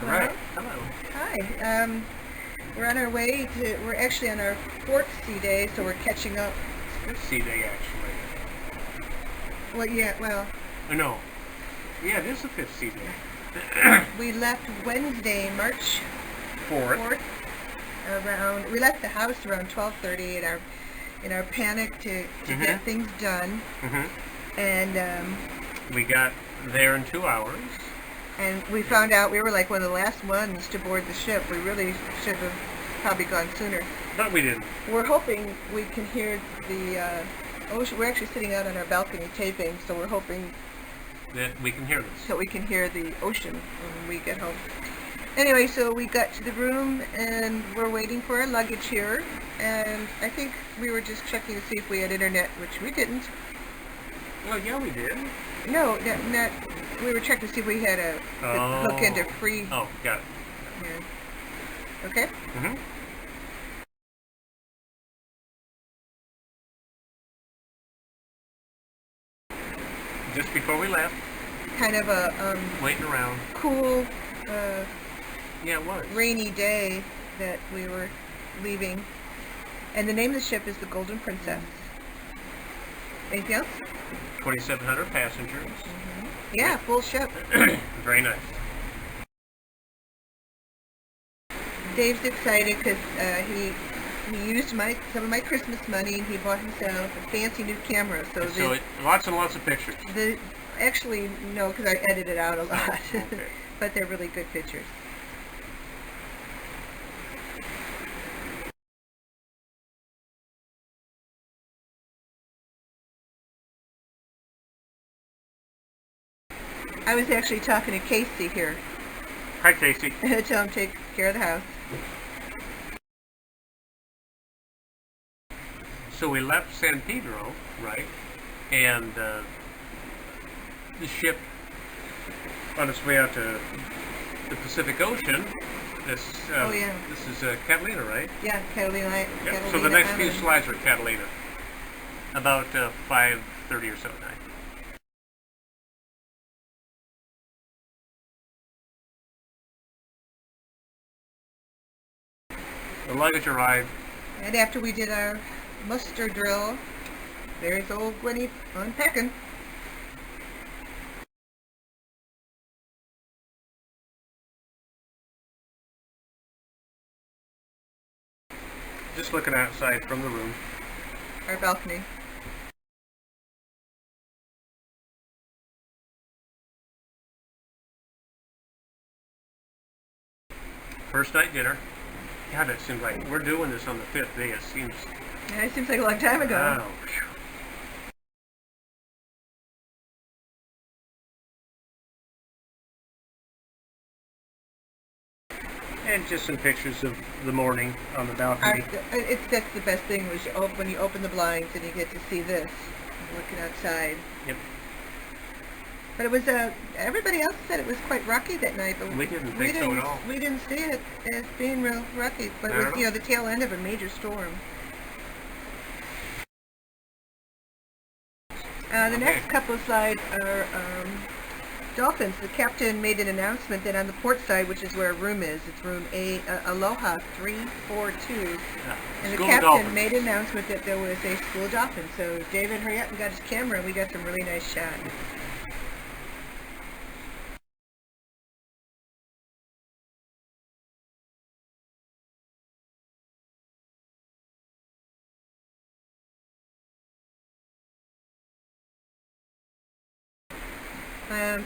All right. Hello. Hi. We're on our way to. We're actually on our fourth sea day, so we're catching up. Fifth sea day, actually. Well, yeah. Well, Oh, no. Yeah, it is the fifth sea day. we left Wednesday, March Fourth. 4th. Around. We left the house around 12:30 in our panic to get things done, and We got there in 2 hours. and we found out we were like one of the last ones to board the ship. We really should have probably gone sooner. But we didn't. We're hoping we can hear the ocean. We're actually sitting out on our balcony taping, so we're hoping That we can hear this. that we can hear the ocean when we get home. Anyway, so we got to the room and we're waiting for our luggage here. And I think we were just checking to see if we had internet, which we didn't. Well, yeah, we did. No, not. We were checking to see if we had a hook into free. Oh, got it. Yeah. Okay. Mm-hmm. Just before we left, Kind of a waiting around. cool, Yeah, it was. rainy day that we were leaving. And the name of the ship is the Golden Princess. Anything else? 2,700 passengers. Yeah, full ship. Very nice. Dave's excited because he used some of my Christmas money and he bought himself a fancy new camera. So Lots and lots of pictures. Actually, no, because I edited out a lot. Okay. But they're really good pictures. I was actually talking to Casey here. Hi, Casey. Tell him to take care of the house. So we left San Pedro, right? And the ship on its way out to the Pacific Ocean. This is Catalina, right? Yeah, Catalina. Yeah. So the next few slides are Catalina. About 5:30 or so at night. The luggage arrived. And after we did our muster drill, there's old Gwenny unpacking. Just looking outside from the room. Our balcony. First night dinner. God, it seems like we're doing this on the fifth day. It seems. Yeah, it seems like a long time ago. Wow. Phew. And just some pictures of the morning on the balcony. That's the best thing was when you open the blinds and you get to see this, looking outside. Yep. But it was everybody else said it was quite rocky that night, but We didn't think so at all. We didn't see it as being real rocky, but it was the tail end of a major storm. The next couple of slides are dolphins. The captain made an announcement that on the port side, which is where our room is, it's room Aloha 342, and the captain made an announcement that there was a school of dolphins. So David hurried up and got his camera, and we got some really nice shots.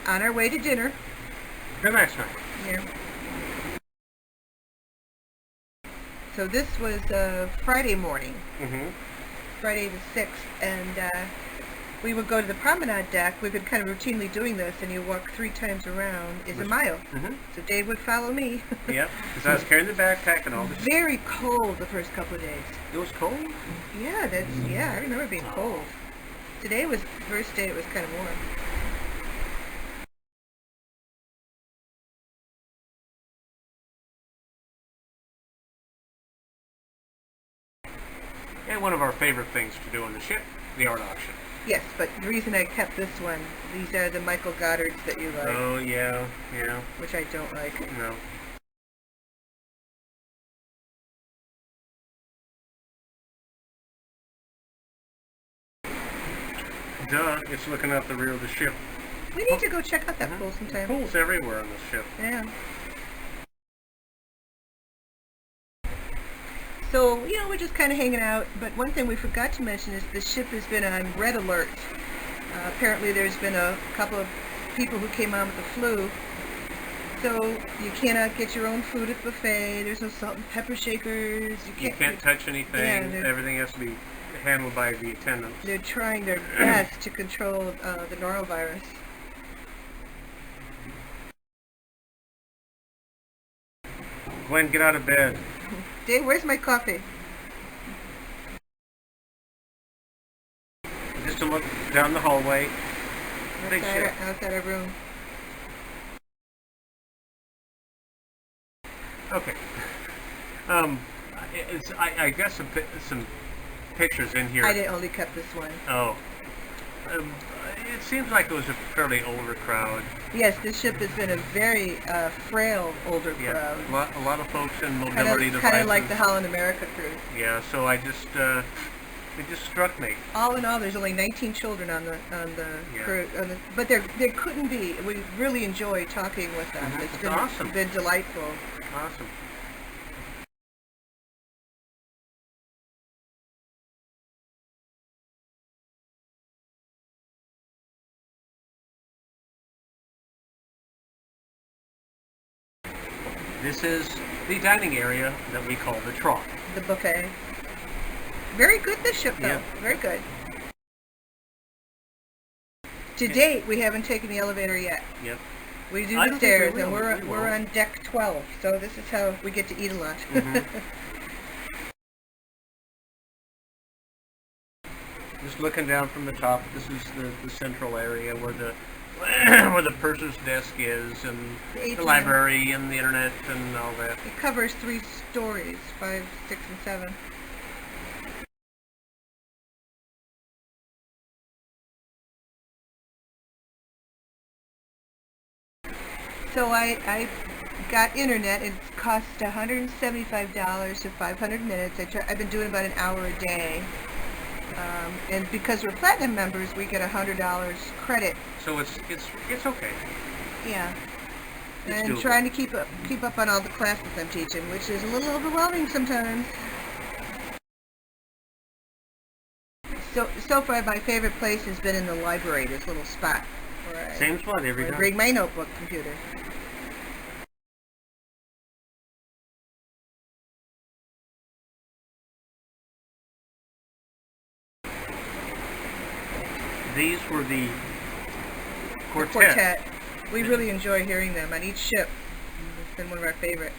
On our way to dinner. Very nice night. Yeah. So this was Friday morning, Friday the 6th, and we would go to the promenade deck. We've been kind of routinely doing this, and you walk 3 times around is a mile. So Dave would follow me. Yep, because I was carrying the backpack and all this. Very cold the first couple of days. It was cold? Yeah, I remember being cold. Today was the first day it was kind of warm. And one of our favorite things to do on the ship, the art auction. Yes, but the reason I kept this one, these are the Michael Goddards that you like, Oh yeah, yeah. which I don't like. No. Duh, it's looking out the rear of the ship. We need to go check out that pool There's sometime. pools everywhere on the ship. Yeah. So, we're just kind of hanging out, but one thing we forgot to mention is the ship has been on red alert. Apparently there's been a couple of people who came on with the flu. So you cannot get your own food at the buffet. There's no salt and pepper shakers. You can't touch anything. Yeah, Everything has to be handled by the attendants. they're trying their best to control the norovirus. Gwen, get out of bed. Dave, where's my coffee? Just to look down the hallway. Big ship. Outside our room. Okay. I guess some pictures in here. I only kept this one. Oh. Um, it seems like it was a fairly older crowd. Yes, this ship has been a very frail older Yeah, crowd. a lot of folks in mobility devices. Kind of like the Holland America cruise. Yeah, so it just struck me. All in all, there's only 19 children on the Yeah. cruise, but there couldn't be. We really enjoy talking with them. Mhm. It's It's been awesome. been delightful. Awesome. This is the dining area that we call the trough. The buffet. Very good, this ship, though. Yeah. Very good. To date, we haven't taken the elevator yet. Yep. We do I the don't think stairs, we and will. we're We we're will. on deck 12, so this is how we get to eat a lot. Mhm. Just looking down from the top, this is the central area where the where the purser's desk is, and The the ATM. library, and the internet, and all that. It covers 3 stories, 5, 6, and 7. So I got internet. It cost $175 to 500 minutes. I've been doing about an hour a day. And because we're platinum members, we get $100 credit. So it's okay. Yeah. It's And doable. trying to keep up on all the classes I'm teaching, which is a little overwhelming sometimes. So far, my favorite place has been in the library. This little spot where Same spot every I time. bring my notebook computer. These were the The quartet. We really enjoy hearing them on each ship. It's been one of our favorite.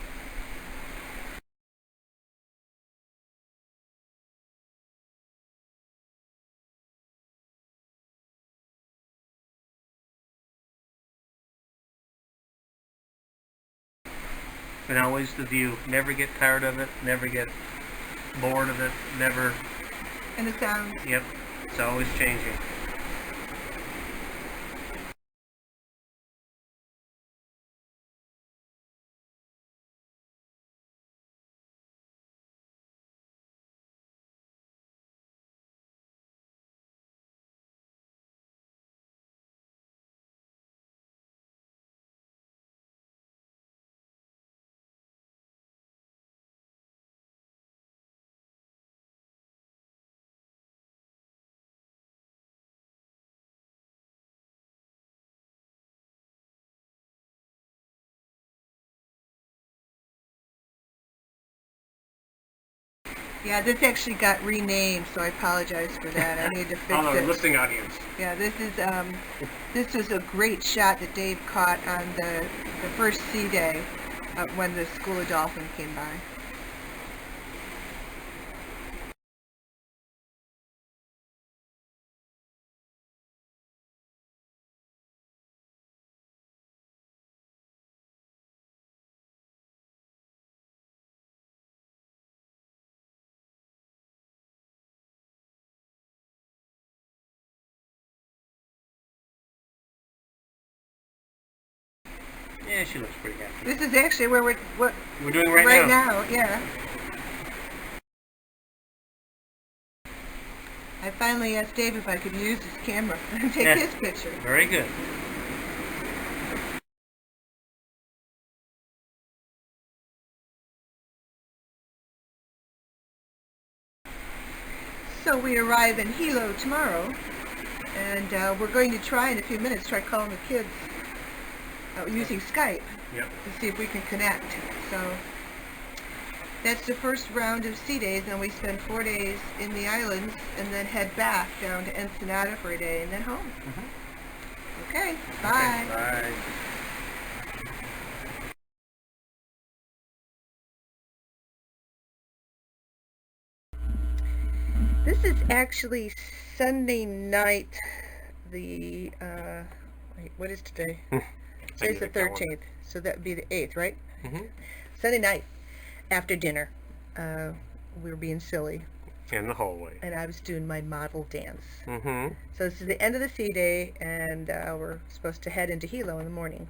And always the view. Never get tired of it. Never get bored of it. Never. And the sound. Yep. It's always changing. Yeah, this actually got renamed, so I apologize for that. I need to fix On our it. listening audience. Yeah, this was a great shot that Dave caught on the first sea day when the School of Dolphins came by. Yeah, she looks pretty happy. This is actually where we're doing right now. Yeah. I finally asked Dave if I could use his camera and take his picture. Very good. So we arrive in Hilo tomorrow, and we're going to try in a few minutes, try calling the kids using Skype to see if we can connect. So that's the first round of sea days, and we spend 4 days in the islands and then head back down to Ensenada for a day and then home. Okay, bye. Okay, bye. This is actually Sunday night, wait, what is today? Today's the 13th, so that would be the 8th, right? Sunday night, after dinner, we were being silly. In the hallway. And I was doing my model dance. So this is the end of the sea day, and we're supposed to head into Hilo in the morning.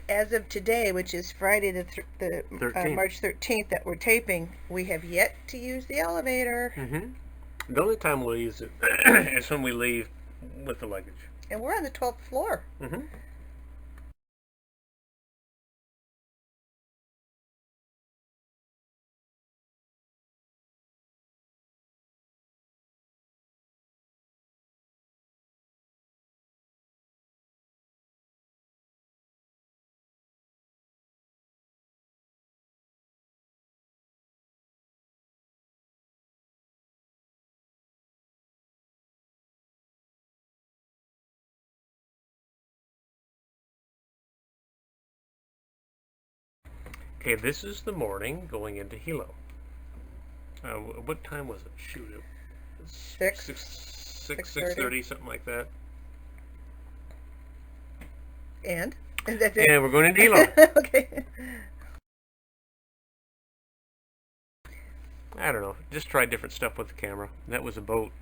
As of today, which is Friday the 13th. March 13th that we're taping, we have yet to use the elevator. The only time we'll use it is when we leave with the luggage. And we're on the 12th floor. Okay, this is the morning going into Hilo. What time was it? Shoot, it was 6:30, something like that. And that's it. And we're going into Hilo. Okay. I don't know. Just try different stuff with the camera. That was a boat.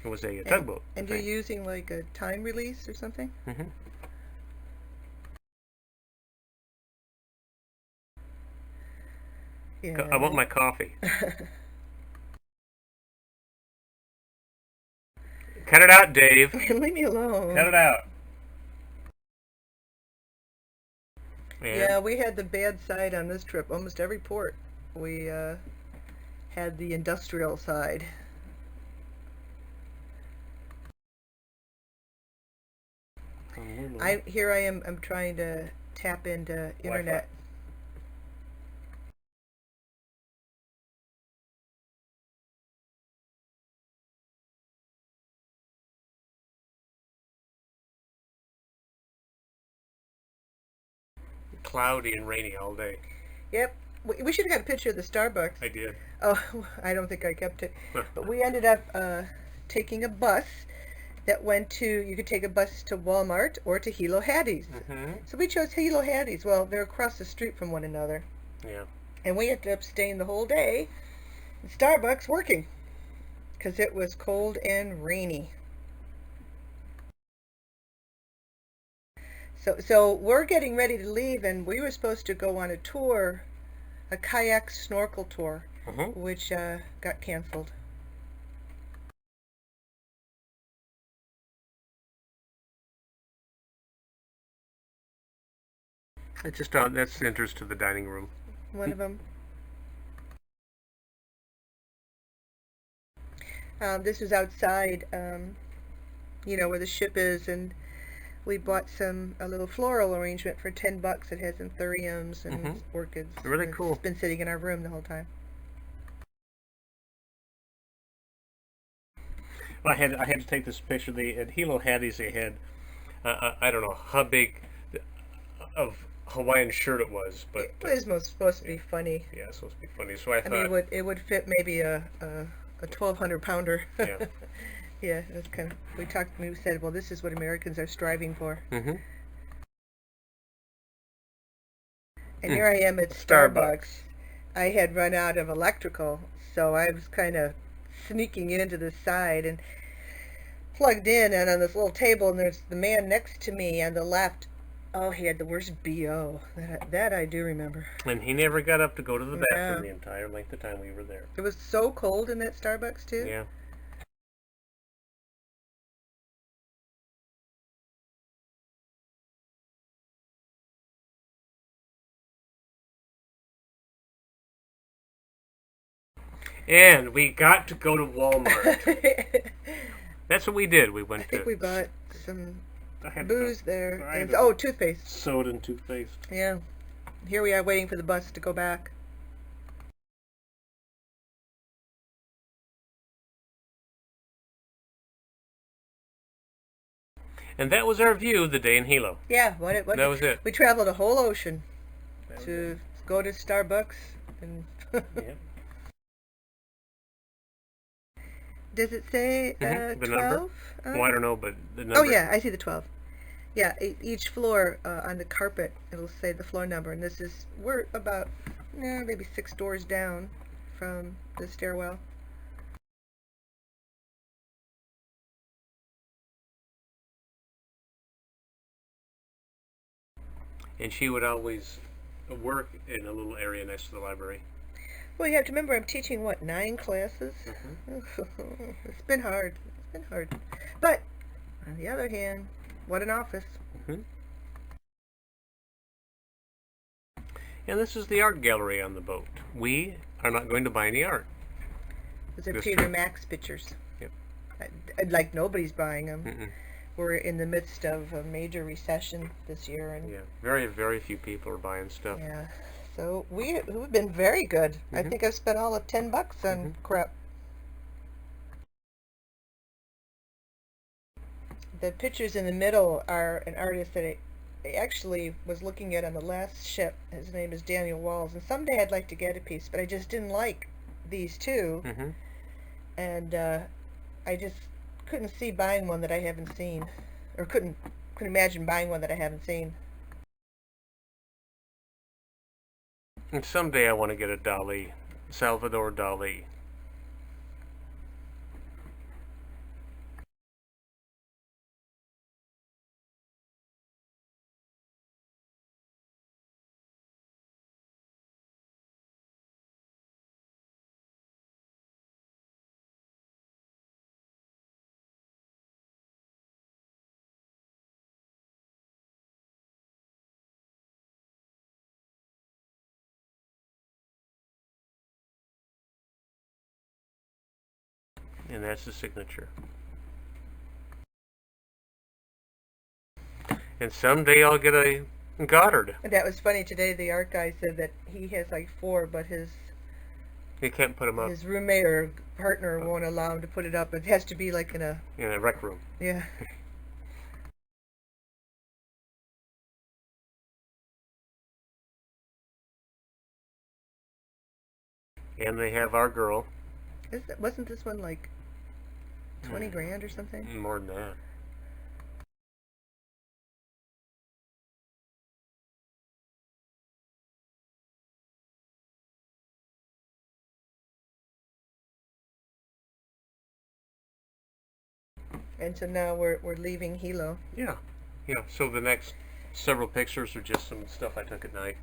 It was a tugboat. And you're using like a time release or something? Yeah. I want my coffee. Cut it out, Dave. Leave me alone. Cut it out. Yeah, we had the bad side on this trip. Almost every port we had the industrial side. Here I am. I'm trying to tap into internet. Cloudy and rainy all day. Yep. We should have got a picture of the Starbucks. I did. Oh, I don't think I kept it. But we ended up taking a bus that went to, you could take a bus to Walmart or to Hilo Hattie's. So we chose Hilo Hattie's. Well, they're across the street from one another. Yeah. And we ended up staying the whole day in Starbucks working because it was cold and rainy. So we're getting ready to leave, and we were supposed to go on a tour, a kayak snorkel tour, which got canceled. It's just that's the entrance to the dining room. One of them. This was outside, you know, where the ship is, and we bought a little floral arrangement for $10. It has anthuriums and orchids. Really cool. It's been sitting in our room the whole time. Well, I had to take this picture. At Hilo Hattie's, they had I don't know how big of Hawaiian shirt it was, but it was supposed to be funny. Yeah, it's supposed to be funny. So I thought mean, it would fit maybe a 1,200 pounder. Yeah. Yeah, that's kind of. We said, well, this is what Americans are striving for. And here I am at Starbucks. I had run out of electrical, so I was kind of sneaking into the side and plugged in, and on this little table, and there's the man next to me on the left. Oh, he had the worst BO. That I do remember. And he never got up to go to the bathroom Yeah. the entire length of time we were there. It was so cold in that Starbucks, too. Yeah. And we got to go to Walmart. That's what we did. We went I think to... we bought some I had booze there. I had And, oh, toothpaste. soda and toothpaste. Yeah. Here we are waiting for the bus to go back. And that was our view the day in Hilo. Yeah, That was it. We traveled a whole ocean That was to go to Starbucks. And Yeah. does it say The 12? number? Well, I don't know, but the number. Oh, yeah, I see the 12. Yeah, each floor on the carpet, it'll say the floor number. And we're about maybe 6 doors down from the stairwell. And she would always work in a little area next to the library. Well, you have to remember I'm teaching, 9 classes? It's been hard. It's been hard. But, on the other hand, what an office. And this is the art gallery on the boat. We are not going to buy any art. Those are That's Peter true. Max pictures. Yep. Like nobody's buying them. Mm-mm. We're in the midst of a major recession this year, and Yeah, very, very few people are buying stuff. yeah. So we've been very good. I think I've spent all of $10 on crap. The pictures in the middle are an artist that I actually was looking at on the last ship. His name is Daniel Walls, and someday I'd like to get a piece, but I just didn't like these two, and I just couldn't see buying one that I haven't seen, or couldn't imagine buying one that I haven't seen. And someday I want to get a Dali, Salvador Dali. And that's the signature. And someday I'll get a Goddard. And that was funny today. The art guy said that he has like 4, but You can't put them up his roommate or partner won't allow him to put it up. It has to be like in a rec room. yeah. And they have our girl. Wasn't this one like 20 grand or something? More than that. And so now we're leaving Hilo. Yeah. Yeah. So the next several pictures are just some stuff I took at night.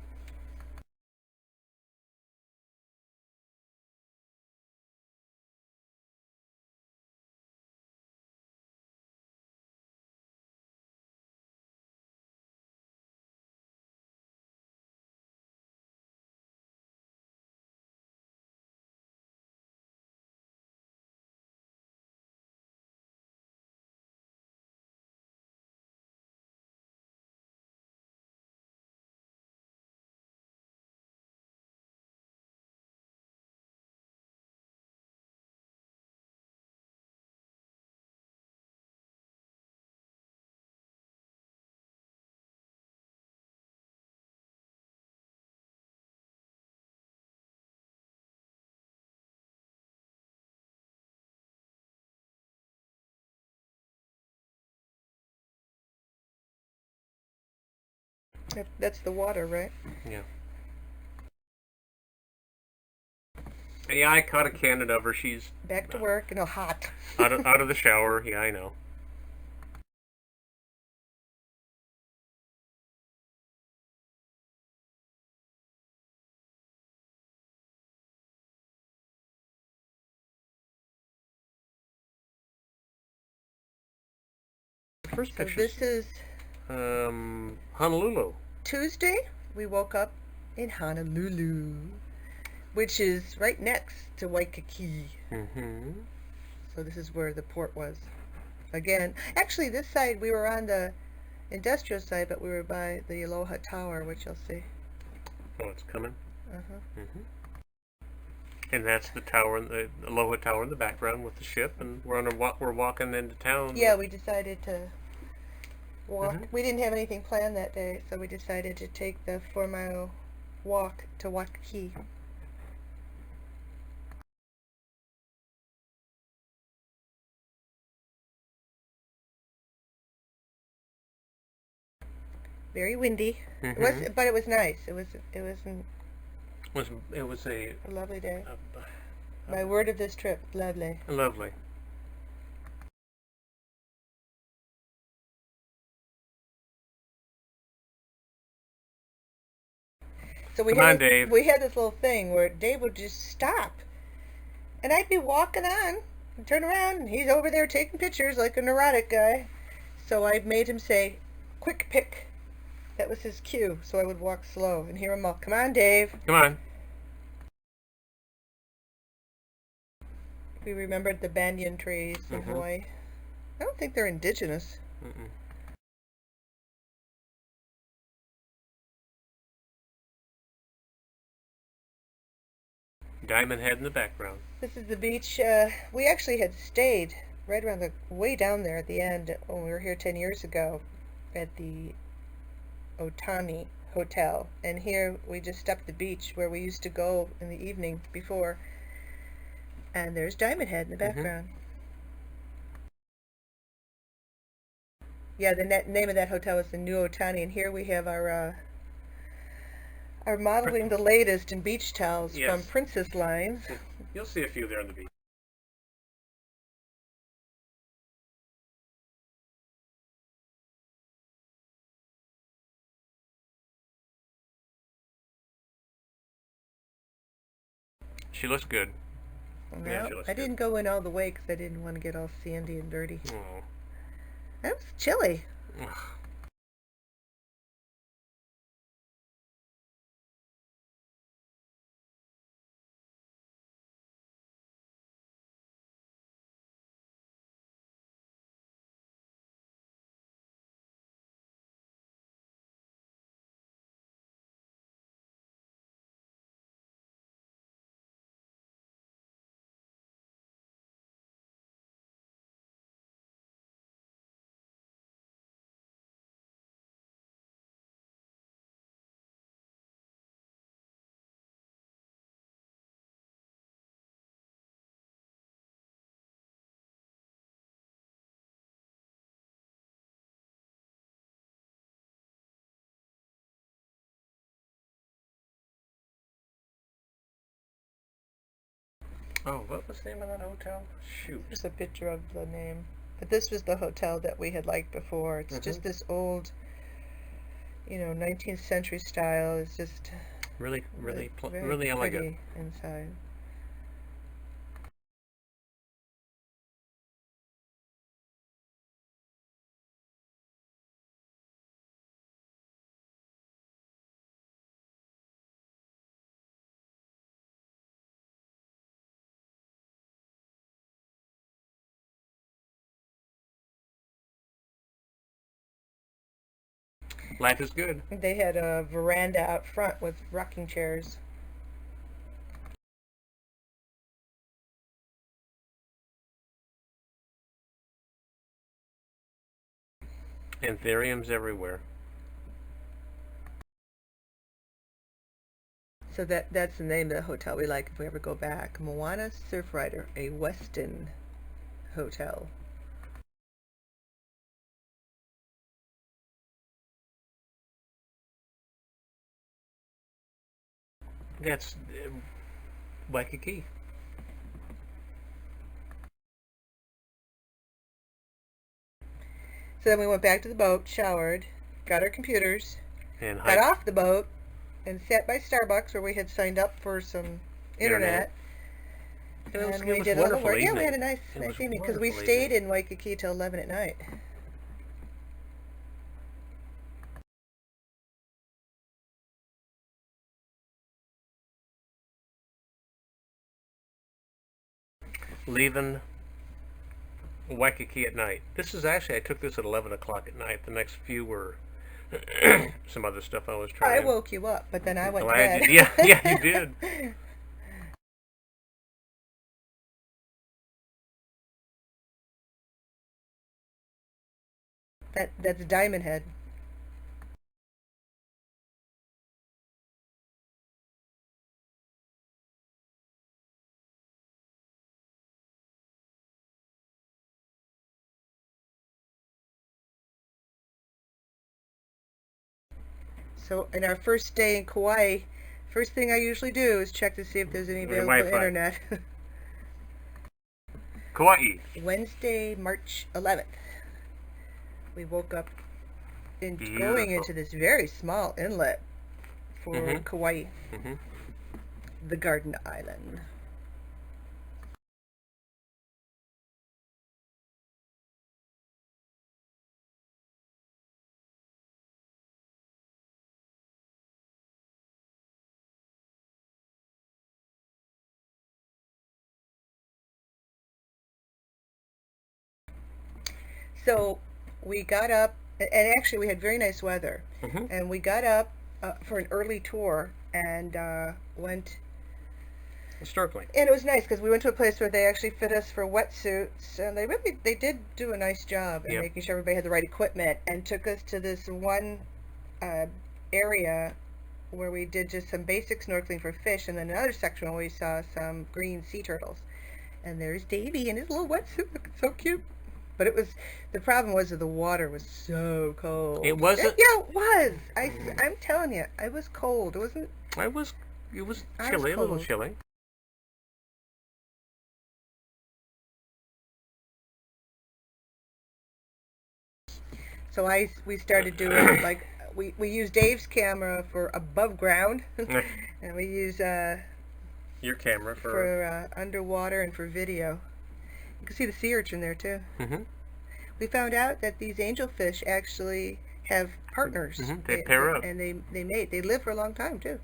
That's the water, right? Yeah. Yeah, I caught a candid of her. She's Back to work and hot. out of the shower. Yeah, I know. First So picture. this is Honolulu. Tuesday. We woke up in Honolulu, which is right next to Waikiki. Mm-hmm. So this is where the port was. Again, actually, this side we were on the industrial side, but we were by the Aloha Tower, which you'll see. Oh, it's coming. Uh-huh. Mm-hmm. And that's the tower, the Aloha Tower in the background with the ship, and we're on a walk. We're walking into town. Yeah, we decided to walk. Mhm. We didn't have anything planned that day, so we decided to take the 4-mile walk to Waikiki. Very windy. It was, Mhm. but it was nice. It was It was a lovely day. a My word of this trip, lovely. lovely. So we Come on, had Dave. we had this little thing where Dave would just stop, and I'd be walking on, and turn around, and he's over there taking pictures like a neurotic guy. So I made him say, "Quick pick." That was his cue. So I would walk slow and hear him all, "Come on, Dave." Come on. We remembered the banyan trees in Mhm. Hawaii. I don't think they're indigenous. Mm-mm. Diamond Head in the background. This is the beach. We actually had stayed right around the way down there at the end when we were here 10 years ago at the Otani Hotel. And here we just stepped the beach where we used to go in the evening before. And there's Diamond Head in the Mhm. background. Yeah, the name of that hotel is the New Otani. And here we have our modeling the latest in beach towels from Yes. Princess Line. You'll see a few there on the beach. She looks good. Yeah, she looks I good. didn't go in all the way because I didn't want to get all sandy and dirty. Oh. It was chilly. Ugh. Oh, what was the name of that hotel? Shoot. There's a picture of the name. But this was the hotel that we had liked before. It's just this old, 19th century style. It's just Really, really, very really elegant. pretty inside. Life is good. They had a veranda out front with rocking chairs. Anthuriums everywhere. So that's the name of the hotel we like if we ever go back. Moana Surfrider, a Westin hotel. That's Waikiki. So then we went back to the boat, showered, got our computers, And got off the boat, and sat by Starbucks where we had signed up for some internet. And it was, And we it was did all the wonderful work. evening. Yeah, we had a nice It was evening because we wonderful stayed evening. in Waikiki till 11 at night. Leaving Waikiki at night. This is actually, I took this at 11 o'clock at night. The next few were some other stuff I was I trying. woke you up, but then I went to Glad bed. you- yeah, you did. That's Diamond Head. So, in our first day in Kauai, first thing I usually do is check to see if there's any available Wi-Fi. internet. Kauai. Wednesday, March 11th. We woke up going Beautiful. into this very small inlet for Mhm. Kauai, hmm the Garden Island. So we got up, and actually we had very nice weather, hmm and we got up for an early tour and went. Snorkeling. And it was nice because we went to a place where they actually fit us for wetsuits, and they did do a nice job in Yep. making sure everybody had the right equipment, and took us to this one uh, area where we did just some basic snorkeling for fish, and then another section where we saw some green sea turtles. And there's Davy in his little wetsuit, looking so cute. But the problem was that the water was so cold. It wasn't- Yeah, it was. I'm telling you, it was cold. It wasn't. It was I was chilly, a little cold. chilly. So we started doing like we used Dave's camera for above ground, and we use Your camera for. for underwater and for video. You can see the sea urchin there too. hmm We found out that these angelfish actually have partners. They pair up. and they mate. They live for a long time too.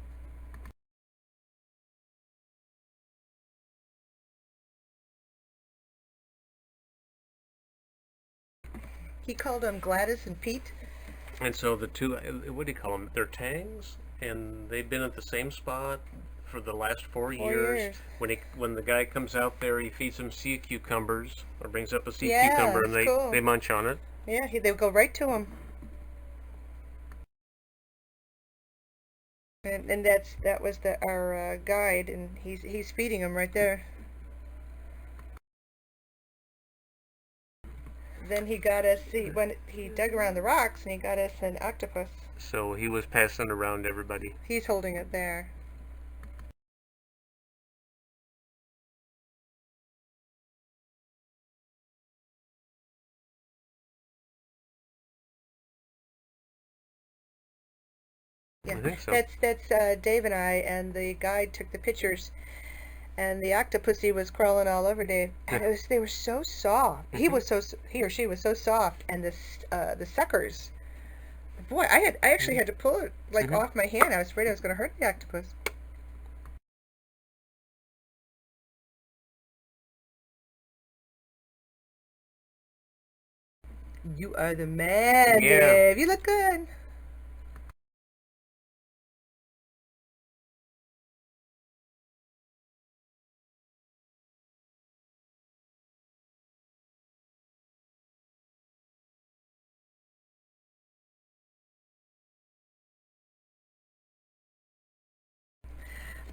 He called them Gladys and Pete. And so the two, what do you call them? They're tangs, and they've been at the same spot for the last 4 years. years. When the guy comes out there, he feeds them sea cucumbers, or brings up a sea Yeah, cucumber, and it's cool. they munch on it. Yeah, they go right to him. And that was our guide, and he's feeding them right there. Then he got us. He dug around the rocks, and he got us an octopus. So he was passing around everybody. He's holding it there. Yeah, I think so. that's Dave and I, and the guide took the pictures, and the octopusy was crawling all over Dave. And they were so soft. He or she was so soft, and the suckers. Boy, I actually had to pull it off my hand. I was afraid I was going to hurt the octopus. You are the man, Yeah. Dave. You look good.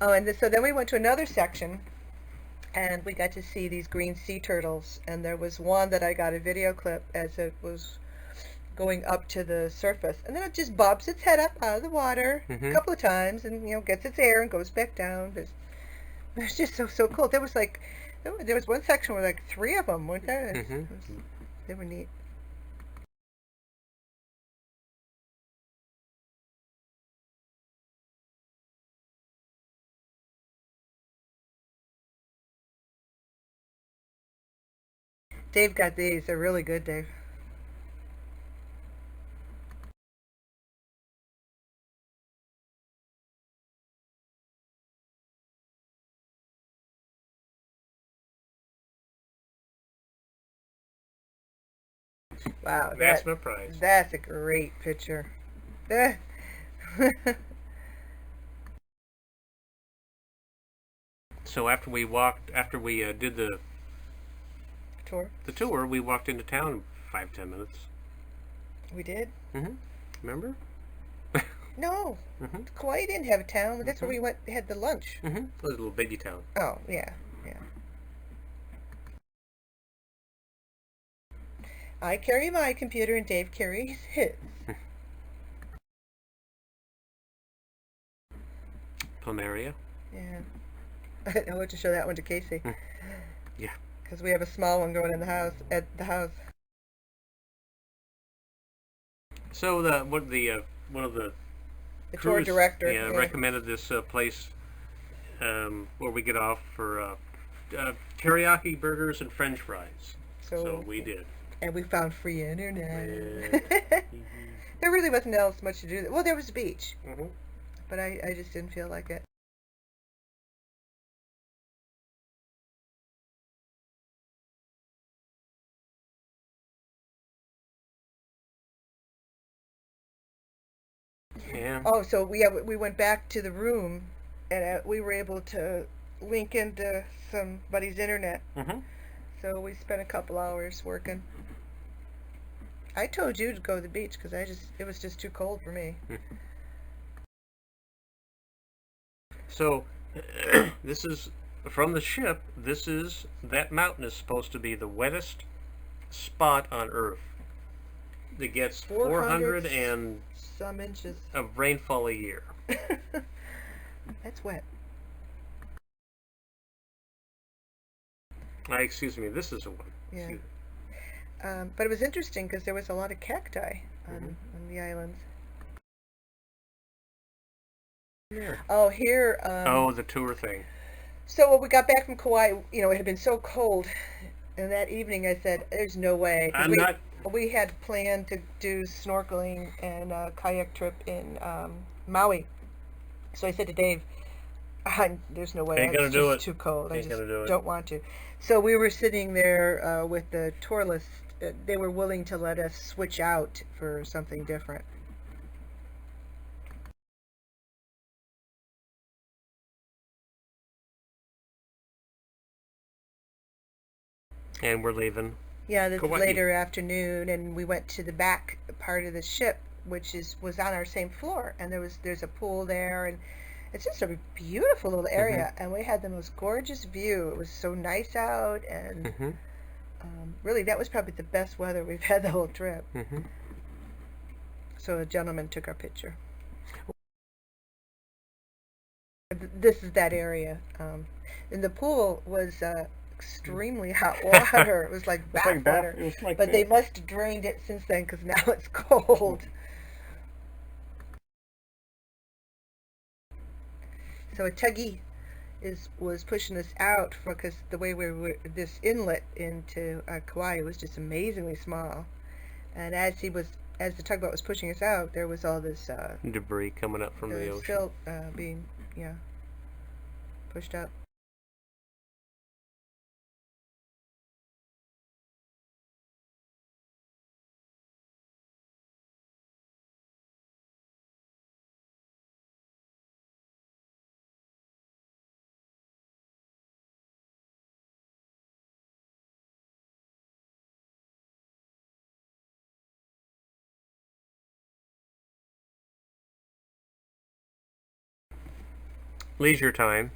Oh, and so then we went to another section, and we got to see these green sea turtles. And there was one that I got a video clip as it was going up to the surface, and then it just bobs its head up out of the water a Mhm. couple of times, and gets its air and goes back down. It's just so cool. There was one section where like three of them weren't there. Mhm. They were neat. Dave got these. They're really good, Dave. Wow, That's my prize. that's a great picture. So after we did Tour. the tour, we walked into town in 5-10 minutes. We did? Mm-hmm. Remember? No, Mm-hmm. Kauai didn't have a town. That's where Mhm. we went. Had the lunch. Mm-hmm. It was a little baby town. Oh yeah, yeah. I carry my computer and Dave carries his. Plumeria. Yeah. I want to show that one to Casey. Yeah. Because we have a small one going in the house at the house. So one of the The tour tours, director. yeah, recommended this place where we get off for teriyaki burgers and French fries. So we did. And we found free internet. Yeah. There really wasn't else much to do. Well, there was a beach, Mm-hmm. but I just didn't feel like it. Yeah. Oh, so we went back to the room, and we were able to link into somebody's internet. Mm-hmm. So we spent a couple hours working. I told you to go to the beach because it was just too cold for me. So this is from the ship. That mountain is supposed to be the wettest spot on Earth. That gets 400 and some inches of rainfall a year. That's wet. Excuse me, this is the one. Yeah. But it was interesting because there was a lot of cacti on the islands. Yeah. Oh, here. Oh, the tour thing. So when we got back from Kauai, it had been so cold, and that evening I said, "There's no way." 'Cause we had planned to do snorkeling and a kayak trip in Maui. So I said to Dave, "There's no way. Ain't gonna It's do just it. too cold. I Ain't just gonna do it." don't want to." So we were sitting there with the tour list. They were willing to let us switch out for something different. And we're leaving. Yeah, this Kauai. later afternoon, and we went to the back part of the ship, which was on our same floor, and there's a pool there, and it's just a beautiful little area, and we had the most gorgeous view. It was so nice out, and Mm-hmm. really, that was probably the best weather we've had the whole trip. Mm-hmm. So a gentleman took our picture. This is that area, and the pool was extremely hot water. It was like bath water. It was like But they must have drained it since then because now it's cold. So a tuggy was pushing us out because the way we were this inlet into Kauai was just amazingly small, and as the tugboat was pushing us out, there was all this debris coming up from the ocean. silt being pushed up. Leisure time.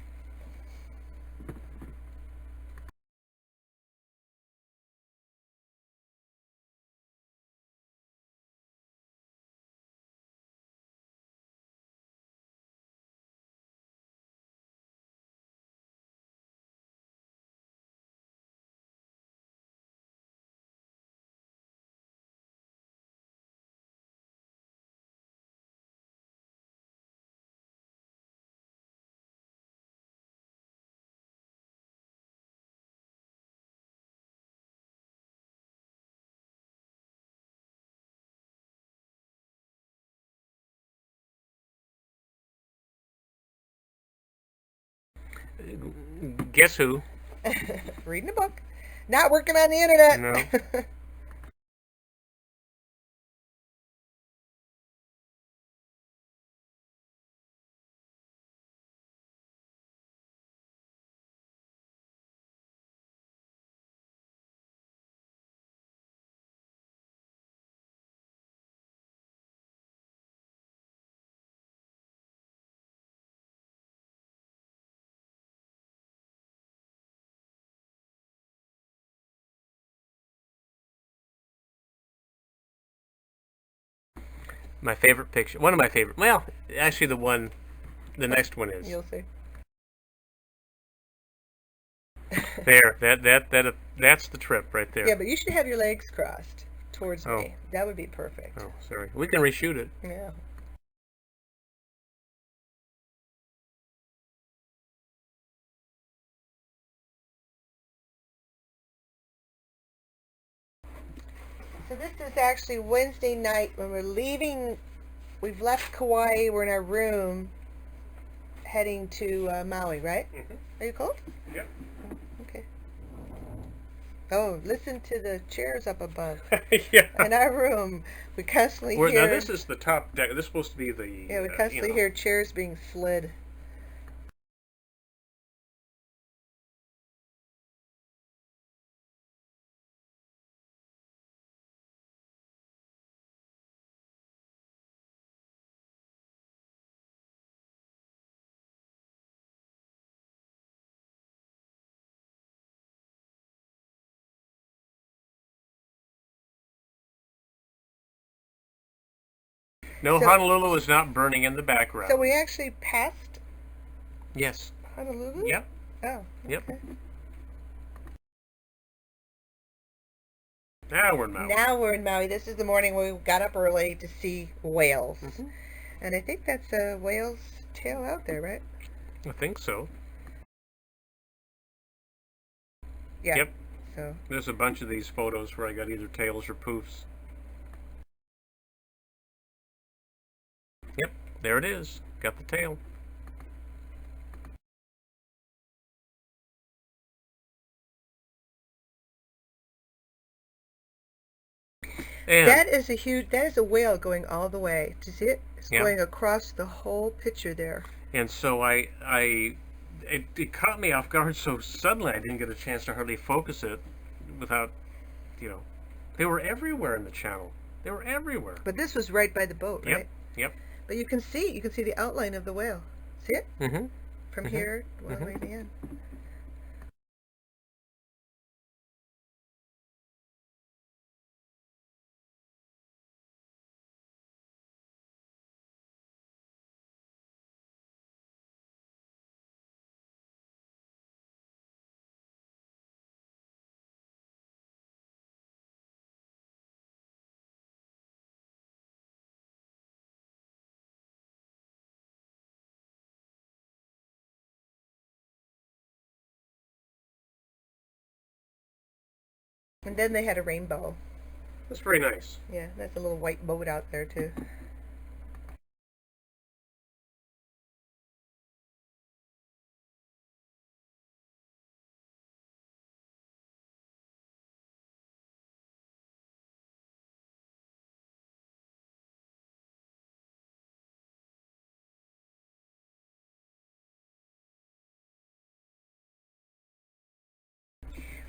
Guess who? Reading a book. Not working on the internet. No. My favorite picture. One of my favorite. Well, actually, the next one is. You'll see. There. That's the trip right there. Yeah, but you should have your legs crossed towards Oh. me. That would be perfect. Oh, sorry. We can reshoot it. Yeah. So this is actually Wednesday night when we're leaving. We've left Kauai. We're in our room, heading to Maui. Right? Mm-hmm. Are you cold? Yep. Okay. Oh, listen to the chairs up above. Yeah. In our room, we constantly Now hear. this is the top deck. This is supposed to be the. Yeah, we constantly hear chairs being slid. No, So- Honolulu is not burning in the background. So we actually passed Yes. Honolulu? Yep. Oh. Yep. Okay. Now we're in Maui. Now we're in Maui. This is the morning where we got up early to see whales. Mhm. And I think that's a whale's tail out there, right? I think so. Yeah. Yep. So There's a bunch of these photos where I got either tails or poofs. Yep. There it is. Got the tail. And that is a whale going all the way. Do you see it? It's Yeah. going across the whole picture there. and so it caught me off guard so suddenly I didn't get a chance to hardly focus it without, they were everywhere in the channel. They were everywhere. But this was right by the boat, Yep. right? Yep. But you can see the outline of the whale. See it? Mm-hmm. From Mhm. here all the way Mhm. to the end. And then they had a rainbow. That's very nice. Yeah, that's a little white boat out there too.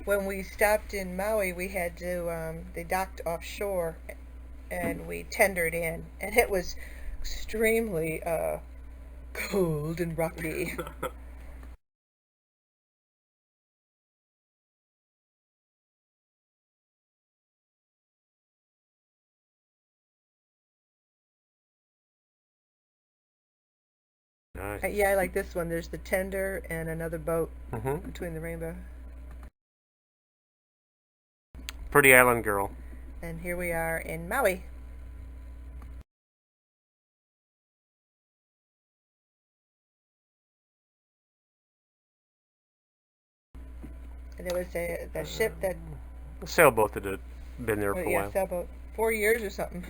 When we stopped in Maui, we had to, they docked offshore and we tendered in. And it was extremely cold and rocky. Nice. Yeah, I like this one. There's the tender and another boat Mm-hmm. between the rainbow. Pretty island girl. And here we are in Maui. And there was the ship that, The sailboat that had been there for a yeah, while. sailboat, 4 years or something.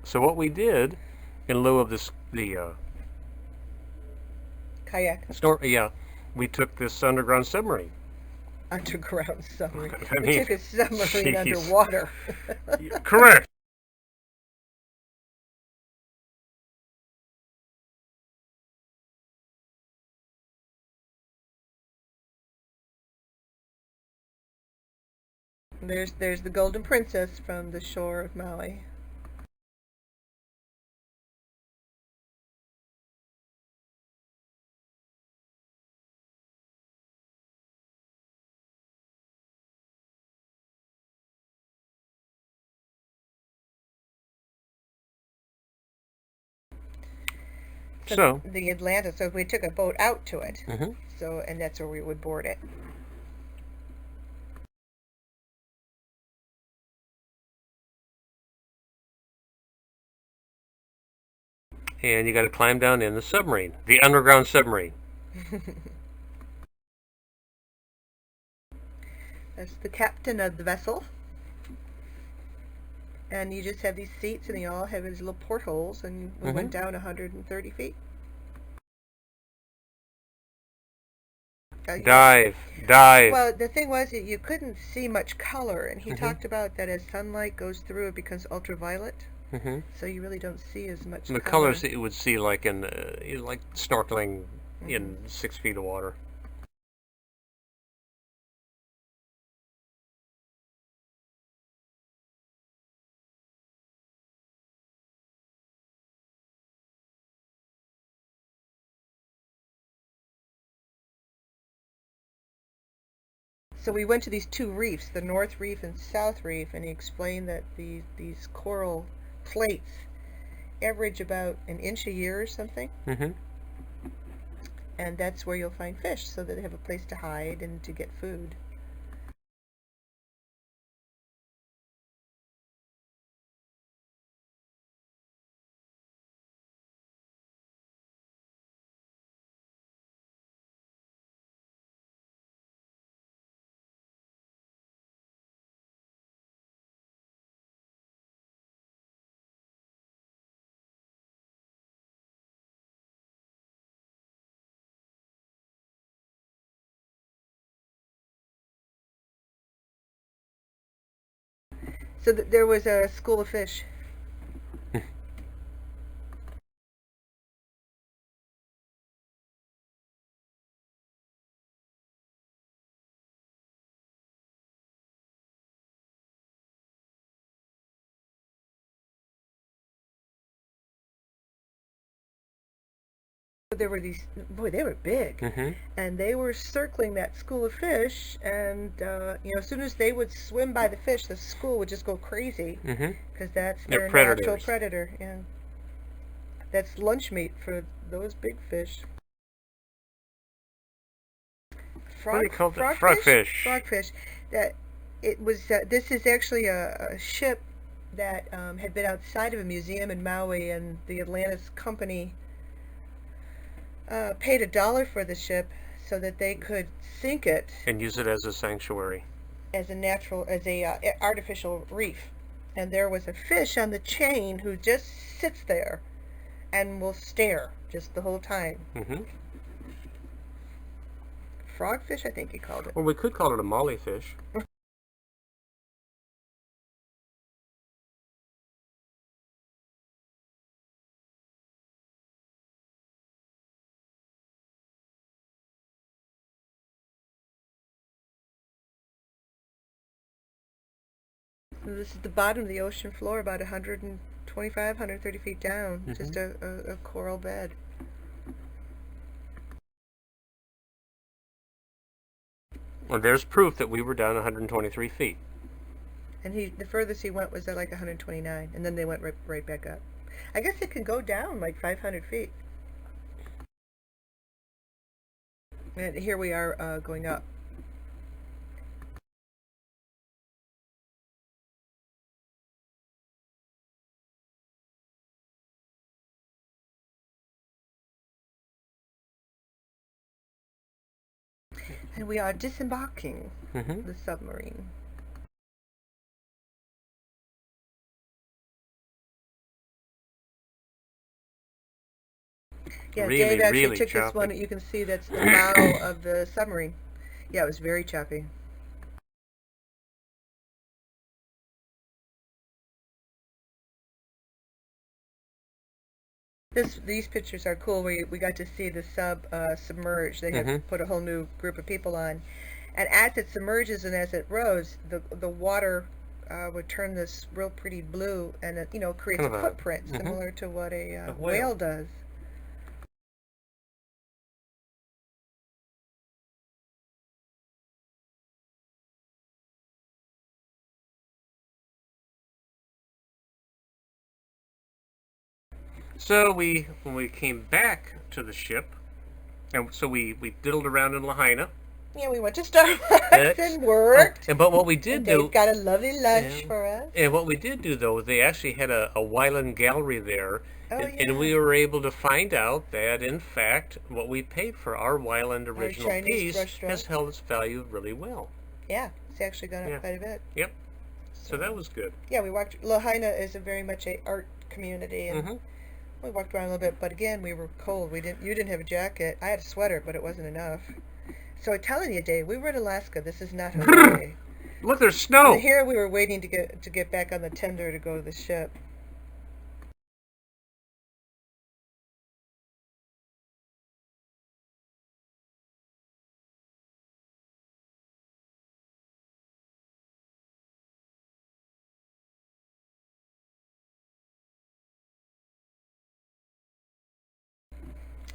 So what we did in lieu of this, the Kayak. we took this underground submarine. Underground submarine. I We mean, took a submarine jeez. underwater. Correct. There's the Golden Princess from the shore of Maui. So, the Atlantis. So we took a boat out to it. hmm So and that's where we would board it. and you got to climb down in the submarine, the underground submarine. That's the captain of the vessel. And you just have these seats, and they all have these little portholes, and we went down 130 feet. Dive. Well, the thing was that you couldn't see much color, and he talked about that as sunlight goes through, it becomes ultraviolet, hmm so you really don't see as much The color. colors that you would see like in like snorkeling in 6 feet of water. So we went to these two reefs, the North Reef and South Reef, and he explained that these coral plates average about an inch a year or something, hmm and that's where you'll find fish, so that they have a place to hide and to get food. So there was a school of fish. There were these, boy, they were big, hmm and they were circling that school of fish, and as soon as they would swim by the fish, the school would just go crazy, hmm because that's They're their natural predators. predator. Yeah, that's lunch meat for those big fish. What do you call that? Frogfish. Frogfish. Frogfish. That it was. This is actually a ship that had been outside of a museum in Maui, and the Atlantis company paid $1 for the ship so that they could sink it And use it as a sanctuary. as a artificial reef. And there was a fish on the chain who just sits there and will stare just the whole time. hmm Frogfish, I think he called it. Or we could call it a molly fish. This is the bottom of the ocean floor, about 125, 130 feet down. Just a coral bed. Well, there's proof that we were down 123 feet. And the furthest he went was at like 129, and then they went right back up. I guess it can go down like 500 feet. And here we are going up. And we are disembarking hmm the submarine. Yeah, really, Dave actually really took this choppy. one. You can see that's the bow of the submarine. Yeah, it was very choppy. These pictures are cool. We got to see the submerge. They had Mm-hmm. put a whole new group of people on, and as it submerges and as it rose, the water would turn this real pretty blue, and it creates a Kind of footprint a similar to what a whale. whale does. So when we came back to the ship, and so we diddled around in Lahaina. Yeah, we went to Starbucks and worked, But what we and did Dave do, got a lovely lunch yeah, for us. and what we did do though, they actually had a Wyland gallery there, Oh and we yeah, were able to find out that in fact what we paid for our Wyland our original Chinese piece has restaurant. held its value really well. Yeah, it's actually gone up Yeah. quite a bit. Yep. So that So was good. yeah, we walked. Lahaina is a very much a art community, and Mm-hmm. we walked around a little bit. But again, we were cold. We didn't. You didn't have a jacket. I had a sweater, but it wasn't enough. So I'm telling you, Dave, we were in Alaska. This is not Hawaii. Look, there's And snow. here we were waiting to get back on the tender to go to the ship.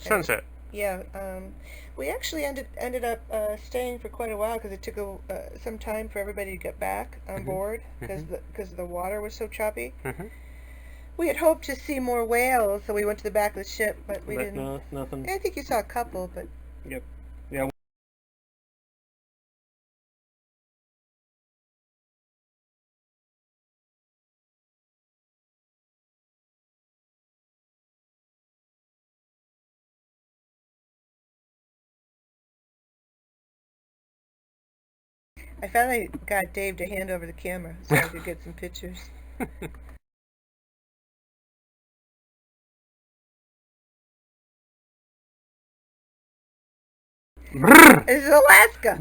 And Sunset. yeah, we actually ended up staying for quite a while because it took some time for everybody to get back on Mm-hmm. board Mm-hmm. because the water was so choppy. Mm-hmm. We had hoped to see more whales, so we went to the back of the ship, but we But didn't. no, nothing. I think you saw a couple, but Yep. Yeah. I finally got Dave to hand over the camera so I could get some pictures. Brrr. This is Alaska.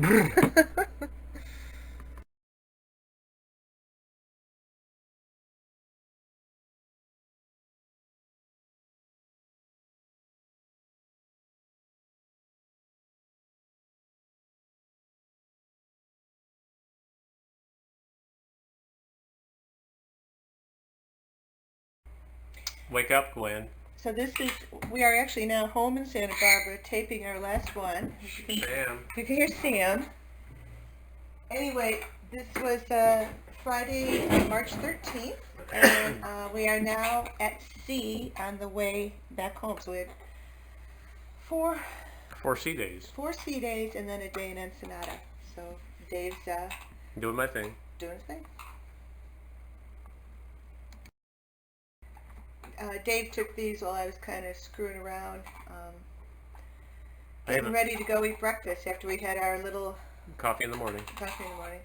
Wake up, Gwen. So we are actually now home in Santa Barbara taping our last one. Sam. You can hear Sam. Anyway, this was Friday, March 13th, and we are now at sea on the way back home. So we had four 4 sea days. 4 sea days and then a day in Ensenada. So Dave's Doing my thing. doing his thing. Dave took these while I was kind of screwing around, I have getting a ready to go eat breakfast after we had our little coffee in the morning. coffee in the morning.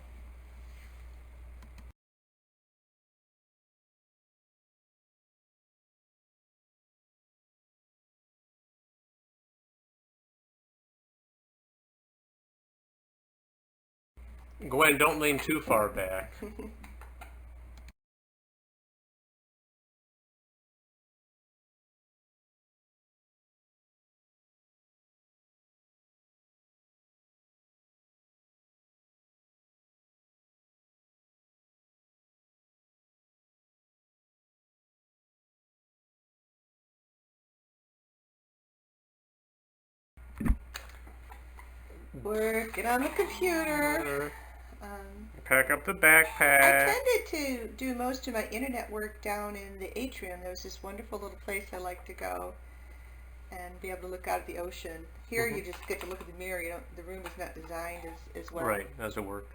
Gwen, don't lean too far back. Working on the computer. Um, Pack up the I backpack. tended to do most of my internet work down in the atrium. There was this wonderful little place I like to go and be able to look out at the ocean. Here you just get to look at the mirror. You don't. The room is not designed as well. Right, as it worked.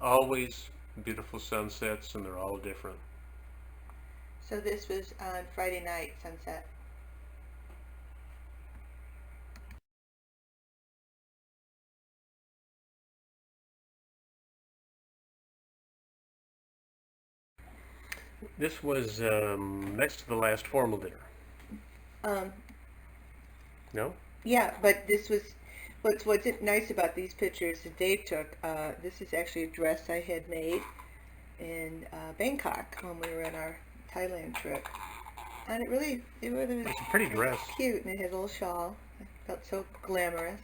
Always beautiful sunsets, and they're all different. So this was on Friday night, sunset. This was next to the last formal dinner. Um, No? yeah, but this was what's nice about these pictures that Dave took. This is actually a dress I had made in Bangkok when we were on our Thailand trip, and it really was It's a pretty dress. cute, and it had a little shawl. It felt so glamorous.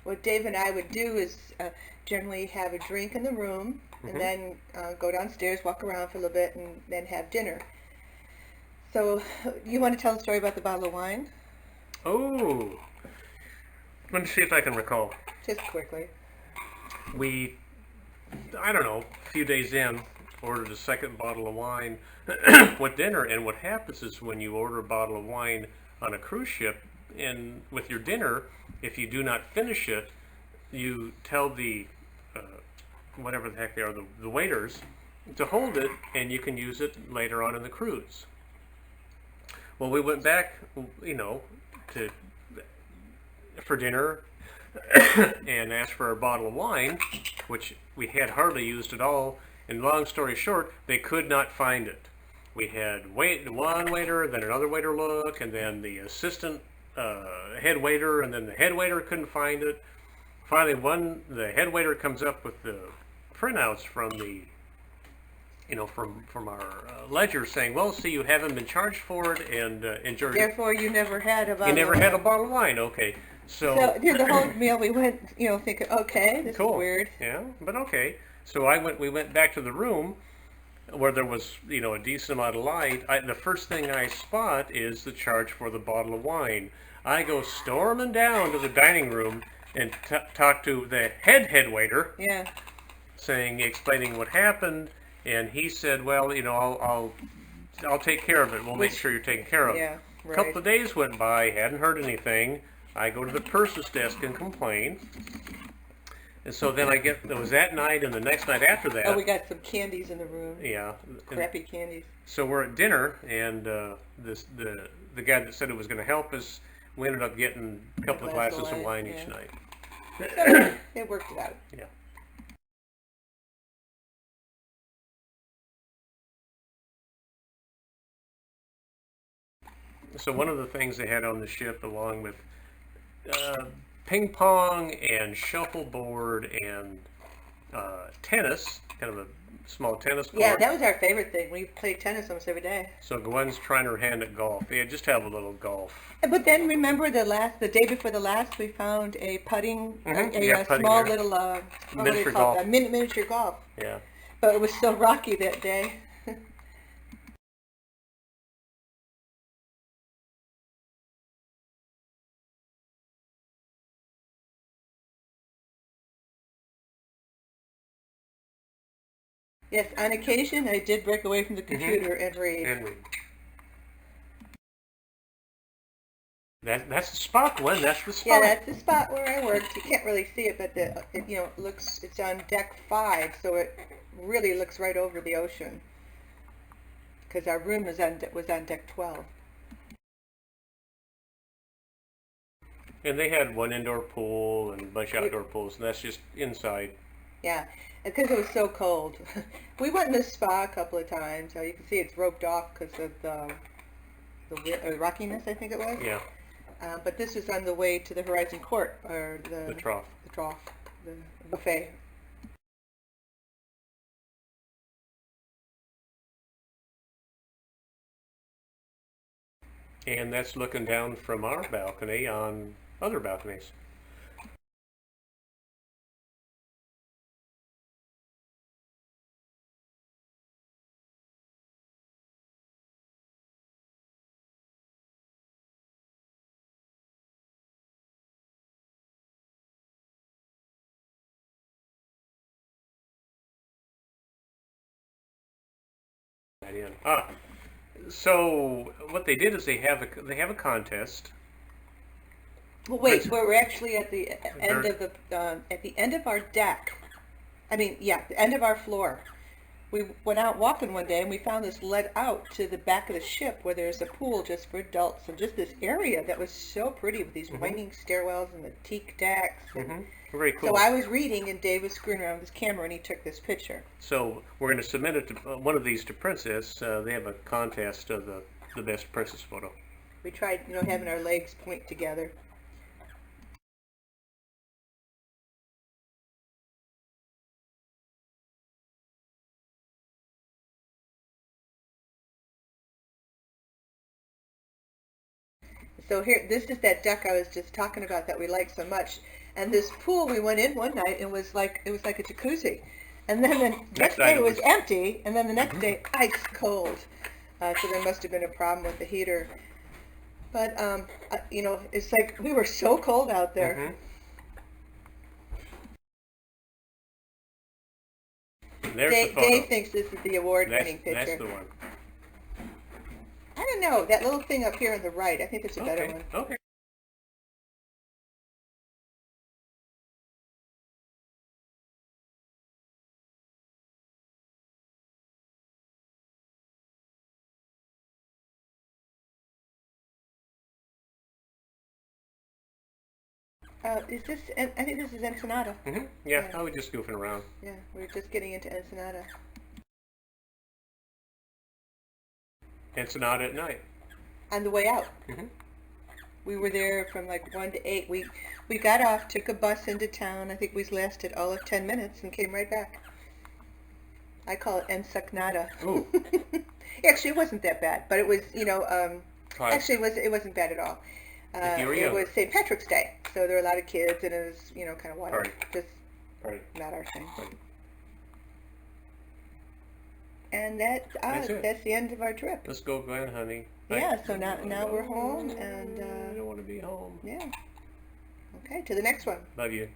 What Dave and I would do is generally have a drink in the room, and Mhm. then go downstairs, walk around for a little bit, and then have dinner. So, you want to tell a story about the bottle of wine? Oh, let me see if I can recall. Just quickly. We, I don't know, a few days in, ordered a second bottle of wine with dinner. And what happens is when you order a bottle of wine on a cruise ship and with your dinner, if you do not finish it, you tell the uh, whatever the heck they are, the waiters, to hold it, and you can use it later on in the cruise. Well, we went back, to for dinner and asked for a bottle of wine, which we had hardly used at all. And long story short, they could not find it. We had one waiter, then another waiter look, and then the assistant head waiter, and then the head waiter couldn't find it. Finally, the head waiter comes up with the printouts from the from our ledger saying, well, see, you haven't been charged for it, and enjoy. Therefore, you never had a bottle. You never of had a wine. bottle of wine, okay? So during the whole meal, we went, thinking, okay, this Cool. is weird. Yeah, but okay. So we went back to the room where there was, a decent amount of light. The first thing I spot is the charge for the bottle of wine. I go storming down to the dining room and talk to the head waiter, Yeah. explaining what happened, and he said, well, I'll take care of it. We'll make sure you're taken care of. Yeah, A right. couple of days went by, hadn't heard anything. I go to the purser's desk and complain. And so then it was that night and the next night after that. Oh, we got some candies in the room. Yeah. Crappy candies. So we're at dinner, and the guy that said it was going to help us, we ended up getting a couple of glass of glasses of wine, wine each yeah. night. So it worked it out. Yeah. So one of the things they had on the ship, along with ping pong and shuffleboard and tennis, kind of a small tennis court. Yeah, that was our favorite thing. We played tennis almost every day. So Gwen's trying her hand at golf. Yeah, just have a little golf. But then remember the day before the last, we found a putting, Yeah, a putting small area. little, what do they Miniature call golf. it? Miniature golf. Yeah. But it was so rocky that day. Yes, on occasion I did break away from the computer and read. And read. That's the spot, Gwen. That's the spot. Yeah, that's the spot where I worked. You can't really see it, but it's on deck 5, so it really looks right over the ocean. Because our room was on deck 12. And they had one indoor pool and a bunch of outdoor pools, and that's just inside. Yeah, because it was so cold. We went in the spa a couple of times. You can see it's roped off because of the rockiness, I think it was. Yeah, But this was on the way to the Horizon Court, or the trough. the trough, the buffet. And that's looking down from our balcony on other balconies. the end. So what they did is they have a contest. Well, wait, Prince- we're actually at the end Very- of at the end of our deck. I mean, yeah, the end of our floor. We went out walking one day and we found this led out to the back of the ship where there's a pool just for adults and just this area that was so pretty with these winding stairwells and the teak decks. And Very cool. so I was reading and Dave was screwing around with his camera and he took this picture. So we're going to submit it to one of these to Princess. They have a contest of the best princess photo. We tried, having our legs point together. So here, this is that deck I was just talking about that we like so much. And this pool, we went in one night and it was like a jacuzzi. And then the next day it was empty, and then the next day ice cold. So there must have been a problem with the heater. But it's like we were so cold out there. There's the photo. Dave thinks this is the award-winning picture. That's the one. I don't know, that little thing up here on the right, I think it's a better one. Okay. Is this? I think this is Ensenada. Yeah, I was just goofing around. Yeah, we were just getting into Ensenada. Ensenada at night. On the way out. We were there from like 1 to 8. We got off, took a bus into town. I think we lasted all of 10 minutes and came right back. I call it Ensenada. Ooh. Actually, it wasn't that bad, but it was, actually it wasn't bad at all. It was St. Patrick's Day, so there were a lot of kids, and it was, kind of wild. Just not our thing. And that's it. That's the end of our trip. Let's go, Glenn, honey. Yeah, so now we're home, and I don't want to be home. yeah. Okay, to the next one. Love you.